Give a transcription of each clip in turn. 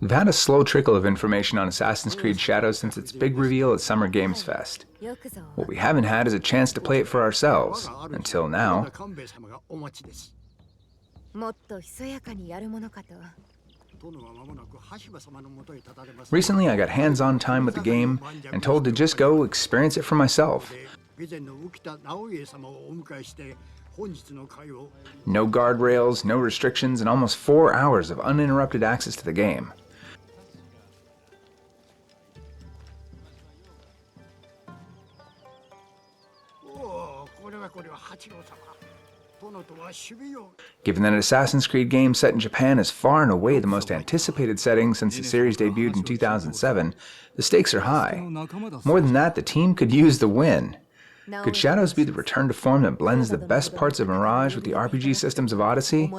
We've had a slow trickle of information on Assassin's Creed Shadows since its big reveal at Summer Games Fest. What we haven't had is a chance to play it for ourselves, until now. Recently I got hands-on time with the game and told to just go experience it for myself. No guardrails, no restrictions, and almost 4 hours of uninterrupted access to the game. Given that an Assassin's Creed game set in Japan is far and away the most anticipated setting since the series debuted in 2007, the stakes are high. More than that, the team could use the win. Could Shadows be the return to form that blends the best parts of Mirage with the RPG systems of Odyssey?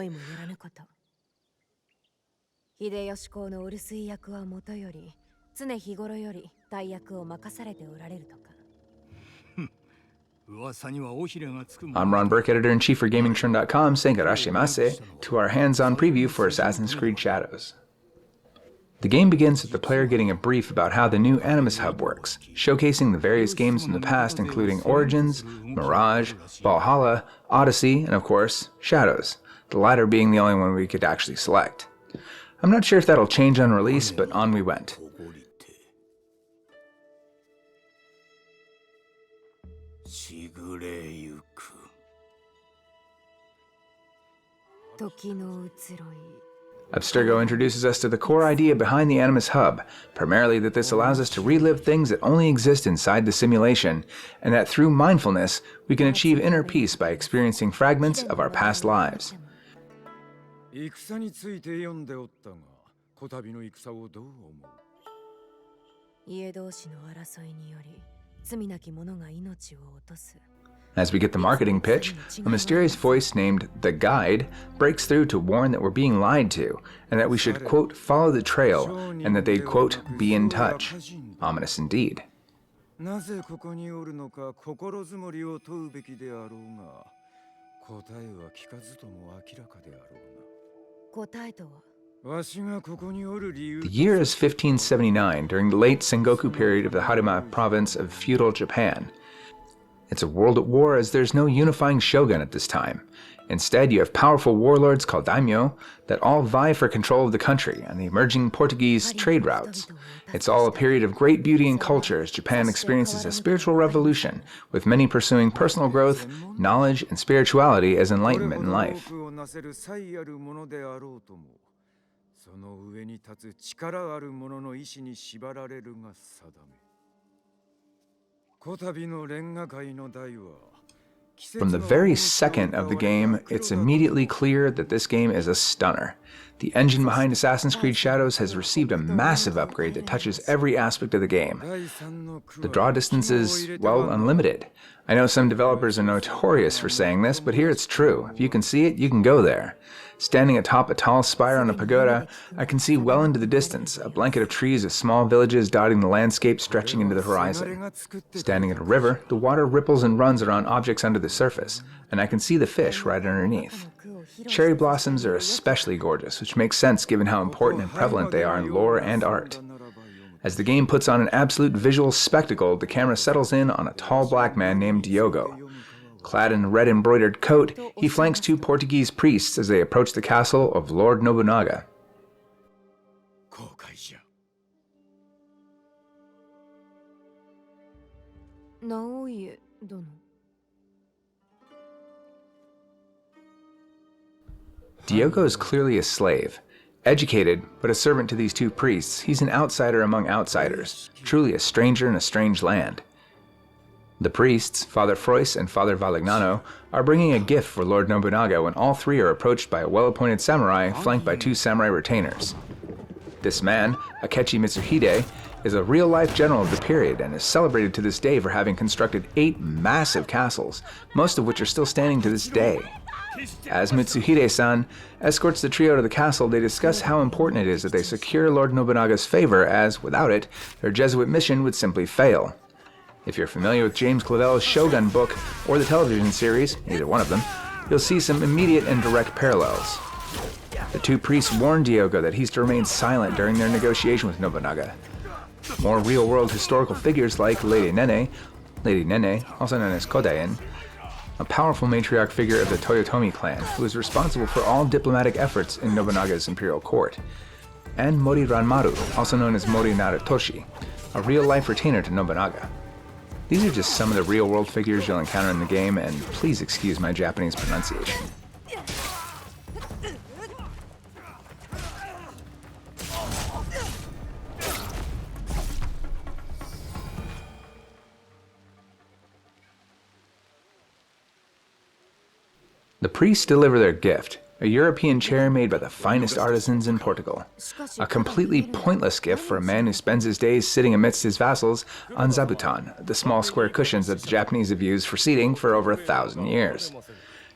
I'm Ron Burke, Editor-in-Chief for Gamingtrend.com, saying arashimase to our hands-on preview for Assassin's Creed Shadows. The game begins with the player getting a brief about how the new Animus Hub works, showcasing the various games from the past including Origins, Mirage, Valhalla, Odyssey, and of course, Shadows, the latter being the only one we could actually select. I'm not sure if that'll change on release, but on we went. Abstergo introduces us to the core idea behind the Animus Hub, primarily that this allows us to relive things that only exist inside the simulation, and that through mindfulness we can achieve inner peace by experiencing fragments of our past lives. As we get the marketing pitch, a mysterious voice named The Guide breaks through to warn that we're being lied to, and that we should, quote, follow the trail, and that they'd, quote, be in touch. Ominous indeed. The year is 1579, during the late Sengoku period of the Harima province of feudal Japan. It's a world at war as there's no unifying shogun at this time. Instead, you have powerful warlords called daimyo that all vie for control of the country and the emerging Portuguese trade routes. It's all a period of great beauty and culture as Japan experiences a spiritual revolution, with many pursuing personal growth, knowledge, and spirituality as enlightenment in life. From the very second of the game, it's immediately clear that this game is a stunner. The engine behind Assassin's Creed Shadows has received a massive upgrade that touches every aspect of the game. The draw distance is, well, unlimited. I know some developers are notorious for saying this, but here it's true. If you can see it, you can go there. Standing atop a tall spire on a pagoda, I can see well into the distance, a blanket of trees with small villages dotting the landscape stretching into the horizon. Standing at a river, the water ripples and runs around objects under the surface, and I can see the fish right underneath. Cherry blossoms are especially gorgeous, which makes sense given how important and prevalent they are in lore and art. As the game puts on an absolute visual spectacle, the camera settles in on a tall black man named Diogo. Clad in a red embroidered coat, he flanks two Portuguese priests as they approach the castle of Lord Nobunaga. Naoe, Diogo is clearly a slave. Educated, but a servant to these two priests, he's an outsider among outsiders, truly a stranger in a strange land. The priests, Father Frois and Father Valignano, are bringing a gift for Lord Nobunaga when all three are approached by a well-appointed samurai flanked by two samurai retainers. This man, Akechi Mitsuhide, is a real-life general of the period and is celebrated to this day for having constructed 8 massive castles, most of which are still standing to this day. As Mitsuhide-san escorts the trio to the castle, they discuss how important it is that they secure Lord Nobunaga's favor, as, without it, their Jesuit mission would simply fail. If you're familiar with James Clavell's Shogun book or the television series, either one of them, you'll see some immediate and direct parallels. The two priests warn Diogo that he's to remain silent during their negotiation with Nobunaga. More real-world historical figures like Lady Nene, also known as Kodain, a powerful matriarch figure of the Toyotomi clan who is responsible for all diplomatic efforts in Nobunaga's imperial court, and Mori Ranmaru, also known as Mori Narutoshi, a real-life retainer to Nobunaga. These are just some of the real-world figures you'll encounter in the game, and please excuse my Japanese pronunciation. The priests deliver their gift, a European chair made by the finest artisans in Portugal. A completely pointless gift for a man who spends his days sitting amidst his vassals on zabuton, the small square cushions that the Japanese have used for seating for over 1,000 years.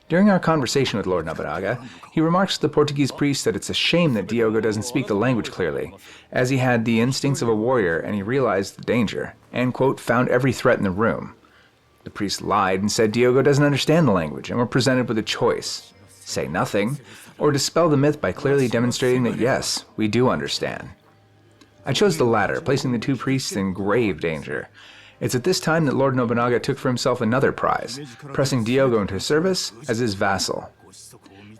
During our conversation with Lord Nobunaga, he remarks to the Portuguese priest that it's a shame that Diogo doesn't speak the language clearly, as he had the instincts of a warrior and he realized the danger, and, quote, found every threat in the room. The priest lied and said Diogo doesn't understand the language, and we're presented with a choice: say nothing, or dispel the myth by clearly demonstrating that yes, we do understand. I chose the latter, placing the two priests in grave danger. It's at this time that Lord Nobunaga took for himself another prize, pressing Diogo into his service as his vassal.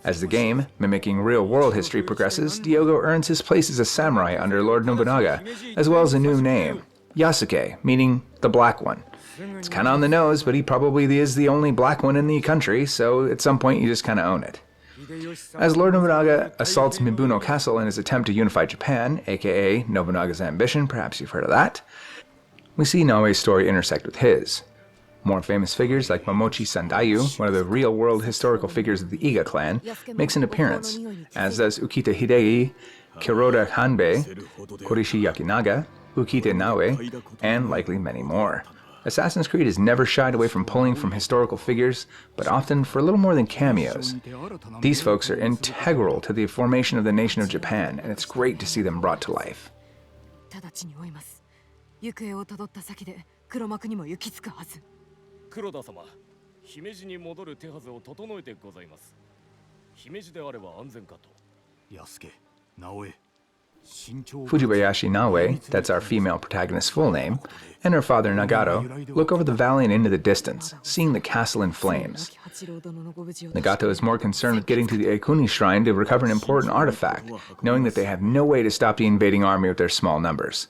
As the game, mimicking real-world history, progresses, Diogo earns his place as a samurai under Lord Nobunaga, as well as a new name, Yasuke, meaning the Black One. It's kind of on the nose, but he probably is the only black one in the country, so at some point you just kind of own it. As Lord Nobunaga assaults Mibuno Castle in his attempt to unify Japan, aka Nobunaga's ambition, perhaps you've heard of that, we see Naoe's story intersect with his. More famous figures like Momochi Sandayu, one of the real-world historical figures of the Iga clan, makes an appearance, as does Ukita Hidei, Kiroda Hanbei, Korishi Yakinaga, Ukita Naoe, and likely many more. Assassin's Creed has never shied away from pulling from historical figures, but often for a little more than cameos. These folks are integral to the formation of the nation of Japan, and it's great to see them brought to life. 直ちに追います。行方をたどった先で黒幕にも行き着くはず。黒田様、姫路に戻る手はずを整えてございます。姫路であれば安全かと。Yasuke, Naoe. Fujibayashi Naoe, that's our female protagonist's full name, and her father Nagato look over the valley and into the distance, seeing the castle in flames. Nagato is more concerned with getting to the Eikuni shrine to recover an important artifact, knowing that they have no way to stop the invading army with their small numbers.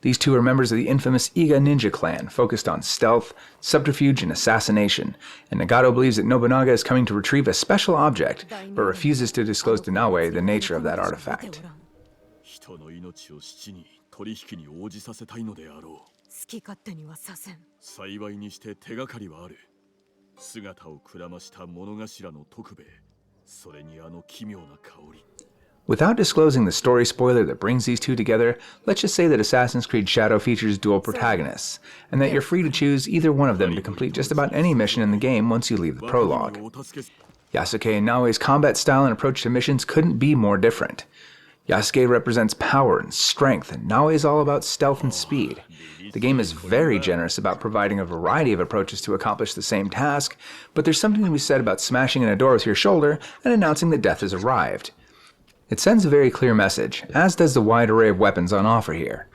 These two are members of the infamous Iga ninja clan, focused on stealth, subterfuge, and assassination, and Nagato believes that Nobunaga is coming to retrieve a special object, but refuses to disclose to Naoe the nature of that artifact. 人の命を質に取引に応じさせたいのであろう。好き勝手にはさせん。幸いにして手がかりはある。姿をくらました物頭の徳兵衛。それにあの奇妙な香り。Without disclosing the story spoiler that brings these two together, let's just say that Assassin's Creed Shadow features dual protagonists, and that you're free to choose either one of them to complete just about any mission in the game once you leave the prologue. Yasuke and Naoe's combat style and approach to missions couldn't be more different. Yasuke represents power and strength, and Naoe is all about stealth and speed. The game is very generous about providing a variety of approaches to accomplish the same task, but there's something to be said about smashing in a door with your shoulder and announcing that death has arrived. It sends a very clear message, as does the wide array of weapons on offer here.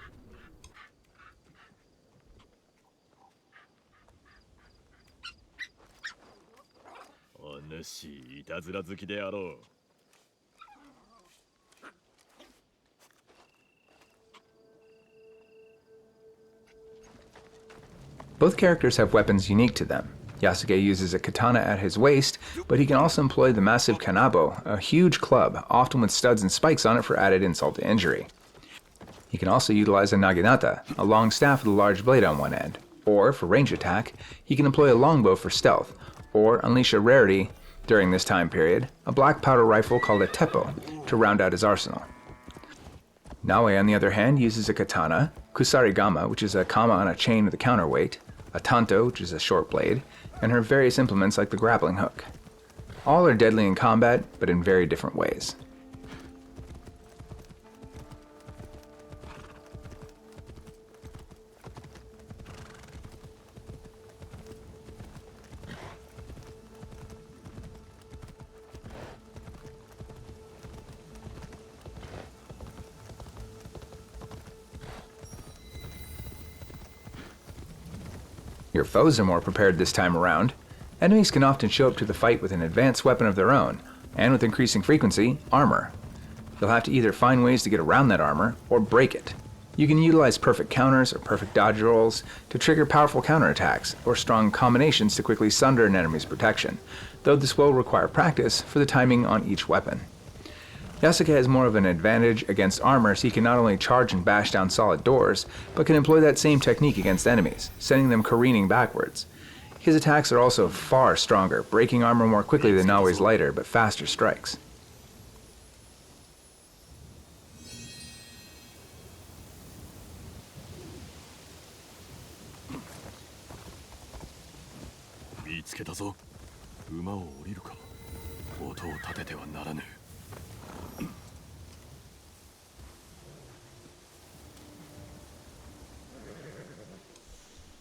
Both characters have weapons unique to them. Yasuke uses a katana at his waist, but he can also employ the massive kanabo, a huge club, often with studs and spikes on it for added insult to injury. He can also utilize a naginata, a long staff with a large blade on one end, or, for range attack, he can employ a longbow for stealth, or unleash a rarity, during this time period, a black powder rifle called a teppo, to round out his arsenal. Naoe, on the other hand, uses a katana, kusarigama, which is a kama on a chain with a counterweight, a tanto, which is a short blade, and her various implements like the grappling hook. All are deadly in combat, but in very different ways. Your foes are more prepared this time around. Enemies can often show up to the fight with an advanced weapon of their own, and with increasing frequency, armor. You'll have to either find ways to get around that armor, or break it. You can utilize perfect counters or perfect dodge rolls to trigger powerful counterattacks, or strong combinations to quickly sunder an enemy's protection, though this will require practice for the timing on each weapon. Yasuke has more of an advantage against armor, as he can not only charge and bash down solid doors, but can employ that same technique against enemies, sending them careening backwards. His attacks are also far stronger, breaking armor more quickly than Naoe's lighter but faster strikes.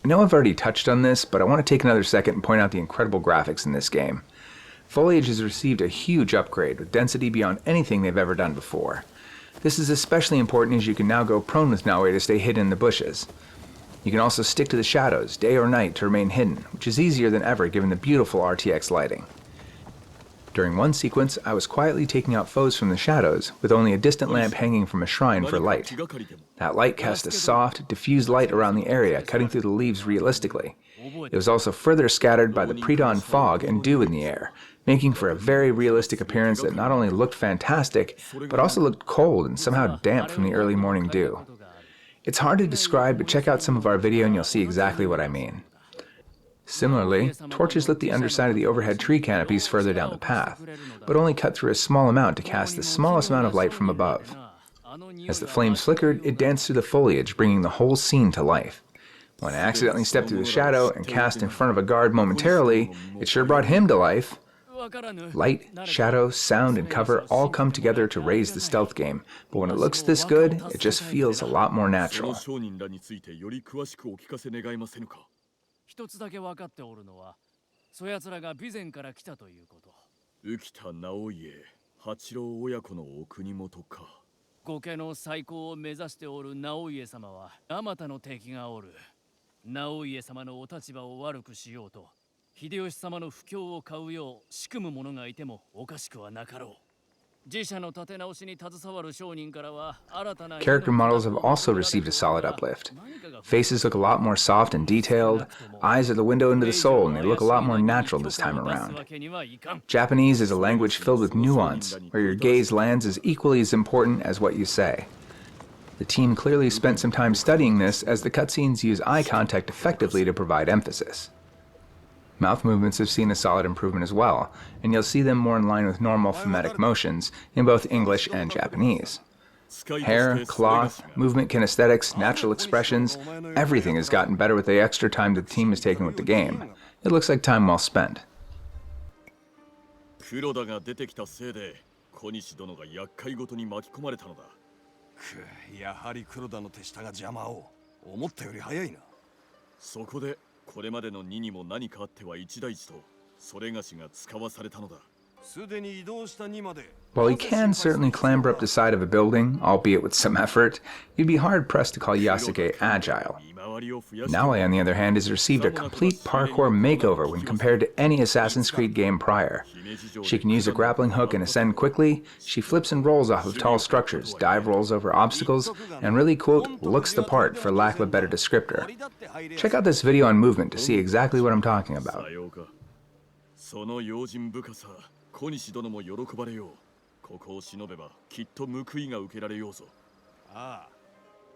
I know I've already touched on this, but I want to take another second and point out the incredible graphics in this game. Foliage has received a huge upgrade, with density beyond anything they've ever done before. This is especially important as you can now go prone with Naoe to stay hidden in the bushes. You can also stick to the shadows, day or night, to remain hidden, which is easier than ever given the beautiful RTX lighting. During one sequence, I was quietly taking out foes from the shadows, with only a distant lamp hanging from a shrine for light. That light cast a soft, diffused light around the area, cutting through the leaves realistically. It was also further scattered by the pre-dawn fog and dew in the air, making for a very realistic appearance that not only looked fantastic, but also looked cold and somehow damp from the early morning dew. It's hard to describe, but check out some of our video and you'll see exactly what I mean. Similarly, torches lit the underside of the overhead tree canopies further down the path, but only cut through a small amount to cast the smallest amount of light from above. As the flames flickered, it danced through the foliage, bringing the whole scene to life. When I accidentally stepped through the shadow and cast in front of a guard momentarily, it sure brought him to life. Light, shadow, sound, and cover all come together to raise the stealth game, but when it looks this good, it just feels a lot more natural. 一つだけ分かっておるのは、そやつらが備前から来たということ。浮田直家、八郎親子のお国元か。御家の再興を目指しておる直家様は、あまたの敵がおる。直家様のお立場を悪くしようと、秀吉様の不況を買うよう仕組む者がいてもおかしくはなかろう。 Character models have also received a solid uplift. Faces look a lot more soft and detailed, eyes are the window into the soul, and they look a lot more natural this time around. Japanese is a language filled with nuance, where your gaze lands is equally as important as what you say. The team clearly spent some time studying this, as the cutscenes use eye contact effectively to provide emphasis. Mouth movements have seen a solid improvement as well, and you'll see them more in line with normal phonetic motions in both English and Japanese. Hair, cloth, movement kinesthetics, natural expressions, everything has gotten better with the extra time that the team has taken with the game. It looks like time well spent. 黒田が出てきたせいで小西殿が厄介ごとに巻き込まれたのだ。やはり黒田の手下が邪魔を。思ったより早いな。そこでこれまでの2にも何かあっては一大事とそれがしが使わされたのだ。 While he can certainly clamber up the side of a building, albeit with some effort, you'd be hard-pressed to call Yasuke agile. Naoe, on the other hand, has received a complete parkour makeover when compared to any Assassin's Creed game prior. She can use a grappling hook and ascend quickly, she flips and rolls off of tall structures, dive rolls over obstacles, and really, quote, looks the part for lack of a better descriptor. Check out this video on movement to see exactly what I'm talking about. 小西殿も喜ばれよう。ここを忍べばきっと報いが受けられようぞ。ああ、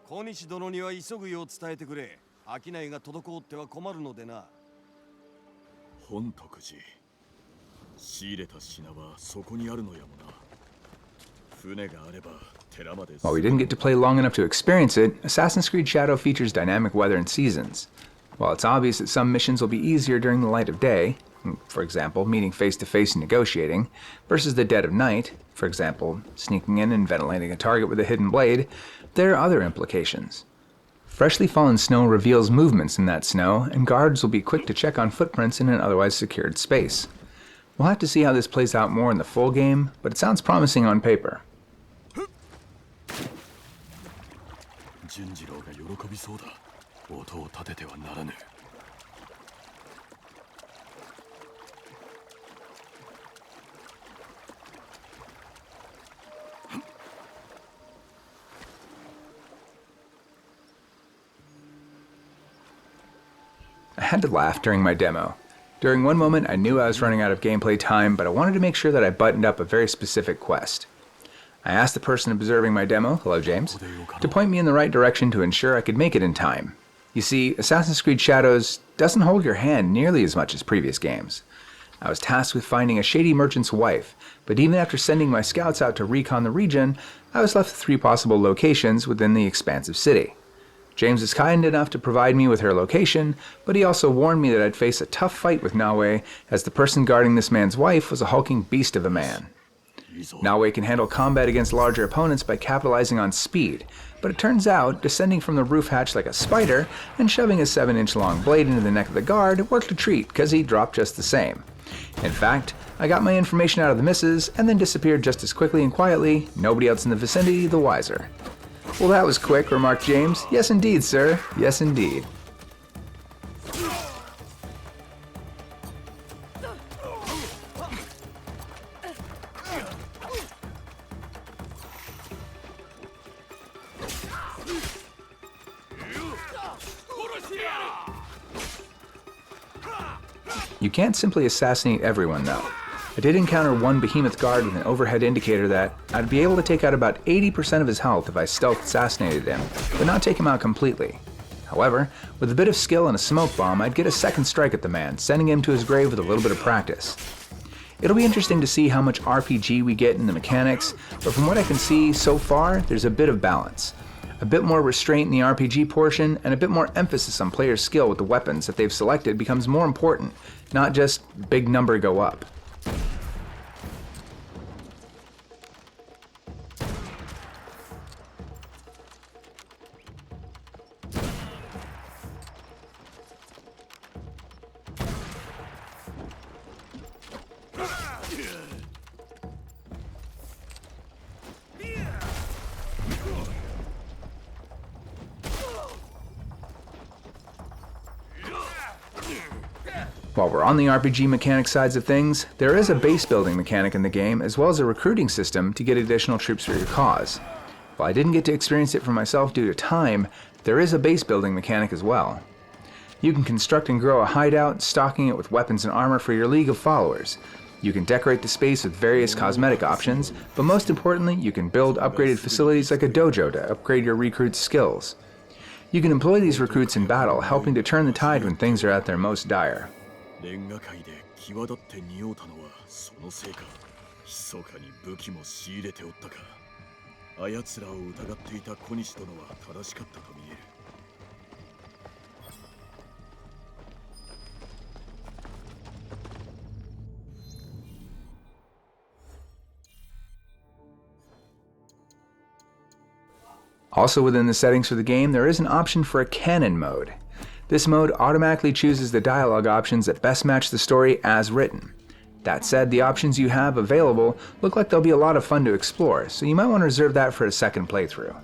小西殿には急ぐよう伝えてくれ。商いが滞っては困るのでな。本徳寺。仕入れた品はそこにあるのやもな。船があれば寺まで。While we didn't get to play long enough to experience it, Assassin's Creed Shadow features dynamic weather and seasons. While it's obvious that some missions will be easier during the light of day, for example, meeting face-to-face and negotiating, versus the dead of night, for example, sneaking in and ventilating a target with a hidden blade, there are other implications. Freshly fallen snow reveals movements in that snow, and guards will be quick to check on footprints in an otherwise secured space. We'll have to see how this plays out more in the full game, but it sounds promising on paper. 純次郎が喜びそうだ。音を立ててはならぬ。had to laugh during my demo. During one moment, I knew I was running out of gameplay time, but I wanted to make sure that I buttoned up a very specific quest. I asked the person observing my demo, hello James, to point me in the right direction to ensure I could make it in time. You see, Assassin's Creed Shadows doesn't hold your hand nearly as much as previous games. I was tasked with finding a shady merchant's wife, but even after sending my scouts out to recon the region, I was left with 3 possible locations within the expansive city. James was kind enough to provide me with her location, but he also warned me that I'd face a tough fight with Naoe, as the person guarding this man's wife was a hulking beast of a man. Naoe can handle combat against larger opponents by capitalizing on speed, but it turns out descending from the roof hatch like a spider and shoving a 7-inch long blade into the neck of the guard worked a treat because he dropped just the same. In fact, I got my information out of the missus and then disappeared just as quickly and quietly, nobody else in the vicinity the wiser. Well, that was quick, remarked James. Yes indeed, sir. Yes indeed. You can't simply assassinate everyone, though. I did encounter one behemoth guard with an overhead indicator that I'd be able to take out about 80% of his health if I stealth assassinated him, but not take him out completely. However, with a bit of skill and a smoke bomb, I'd get a second strike at the man, sending him to his grave with a little bit of practice. It'll be interesting to see how much RPG we get in the mechanics, but from what I can see so far, there's a bit of balance. A bit more restraint in the RPG portion, and a bit more emphasis on players' skill with the weapons that they've selected becomes more important, not just big number go up. While we're on the RPG mechanic sides of things, there is a base building mechanic in the game as well as a recruiting system to get additional troops for your cause. While I didn't get to experience it for myself due to time, there is a base building mechanic as well. You can construct and grow a hideout, stocking it with weapons and armor for your league of followers. You can decorate the space with various cosmetic options, but most importantly, you can build upgraded facilities like a dojo to upgrade your recruits' skills. You can employ these recruits in battle, helping to turn the tide when things are at their most dire. レンガ界で際立って匂うたのはそのせいか。密かに武器も仕入れておったか。あやつらを疑っていた小西殿は正しかったと見える。Also within the settings for the game, there is an option for a canon mode. This mode automatically chooses the dialogue options that best match the story as written. That said, the options you have available look like they'll be a lot of fun to explore, so you might want to reserve that for a second playthrough.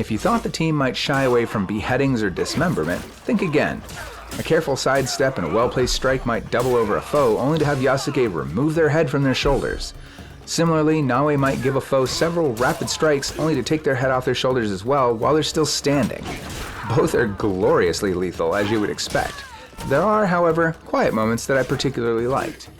If you thought the team might shy away from beheadings or dismemberment, think again. A careful sidestep and a well-placed strike might double over a foe, only to have Yasuke remove their head from their shoulders. Similarly, Naoe might give a foe several rapid strikes, only to take their head off their shoulders as well while they're still standing. Both are gloriously lethal, as you would expect. There are, however, quiet moments that I particularly liked.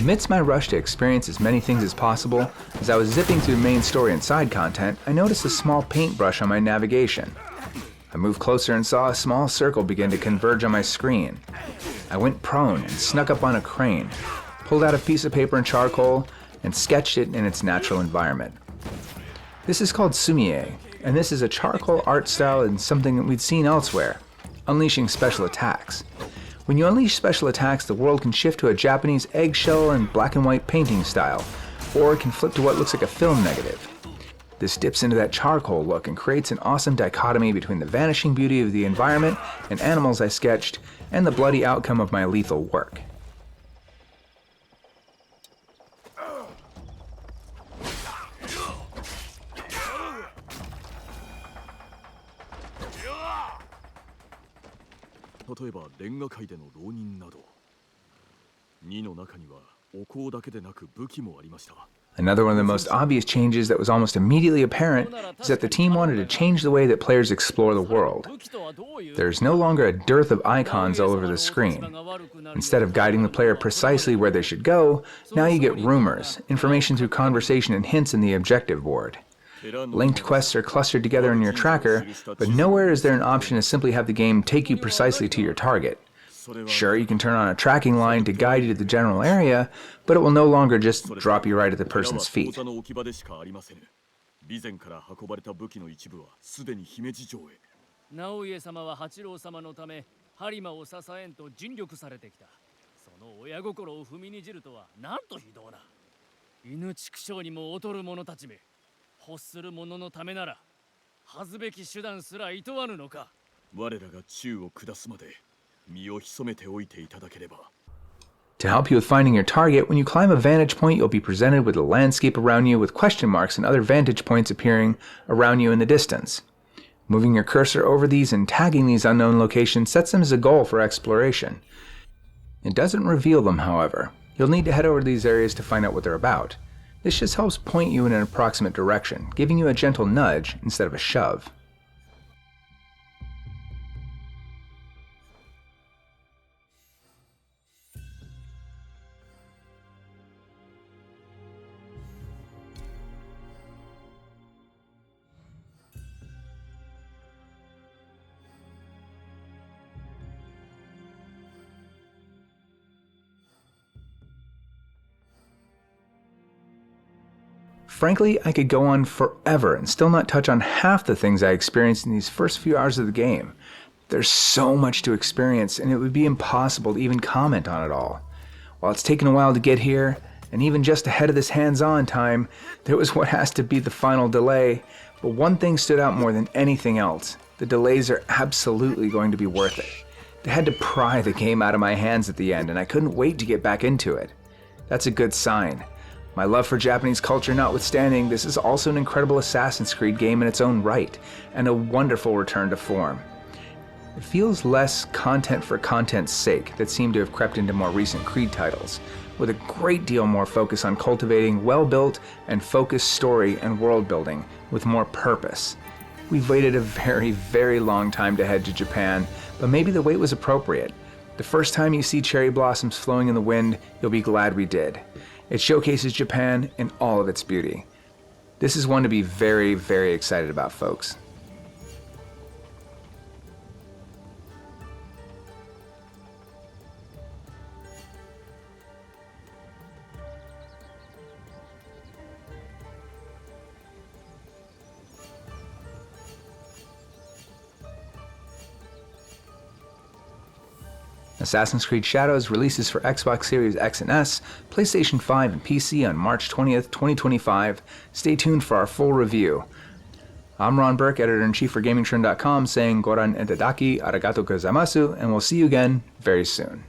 Amidst my rush to experience as many things as possible, as I was zipping through main story and side content, I noticed a small paintbrush on my navigation. I moved closer and saw a small circle begin to converge on my screen. I went prone and snuck up on a crane, pulled out a piece of paper and charcoal, and sketched it in its natural environment. This is called sumie, and this is a charcoal art style and something that we'd seen elsewhere, unleashing special attacks. When you unleash special attacks, the world can shift to a Japanese eggshell and black and white painting style, or it can flip to what looks like a film negative. This dips into that charcoal look and creates an awesome dichotomy between the vanishing beauty of the environment and animals I sketched, and the bloody outcome of my lethal work. Another one of the most obvious changes that was almost immediately apparent is that the team wanted to change the way that players explore the world. There's no longer a dearth of icons all over the screen. Instead of guiding the player precisely where they should go, now you get rumors, information through conversation and hints in the objective board. Linked quests are clustered together in your tracker, but nowhere is there an option to simply have the game take you precisely to your target. Sure, you can turn on a tracking line to guide you to the general area, but it will no longer just drop you right at the person's feet. Naoe 様は八郎様のため、播磨を支えんと尽力されてきた。その親心を踏みにじるとはなんと非道な。犬畜生にも劣る者たちめ、欲する者のためなら、恥ずべき手段すら厭わぬのか。我らが宙を下すまで。To help you with finding your target, when you climb a vantage point, you'll be presented with a landscape around you with question marks and other vantage points appearing around you in the distance. Moving your cursor over these and tagging these unknown locations sets them as a goal for exploration. It doesn't reveal them, however. You'll need to head over to these areas to find out what they're about. This just helps point you in an approximate direction, giving you a gentle nudge instead of a shove. Frankly, I could go on forever and still not touch on half the things I experienced in these first few hours of the game. There's so much to experience, and it would be impossible to even comment on it all. While it's taken a while to get here, and even just ahead of this hands-on time, there was what has to be the final delay, but one thing stood out more than anything else. The delays are absolutely going to be worth it. They had to pry the game out of my hands at the end, and I couldn't wait to get back into it. That's a good sign. My love for Japanese culture notwithstanding, this is also an incredible Assassin's Creed game in its own right, and a wonderful return to form. It feels less content for content's sake that seemed to have crept into more recent Creed titles, with a great deal more focus on cultivating well-built and focused story and world building with more purpose. We've waited a very, very long time to head to Japan, but maybe the wait was appropriate. The first time you see cherry blossoms flowing in the wind, you'll be glad we did. It showcases Japan in all of its beauty. This is one to be very, very excited about, folks. Assassin's Creed Shadows releases for Xbox Series X and S, PlayStation 5, and PC on March 20th, 2025. Stay tuned for our full review. I'm Ron Burke, Editor-in-Chief for Gamingtrend.com, saying Goran Itadaki, arigatou gozaimasu, and we'll see you again very soon.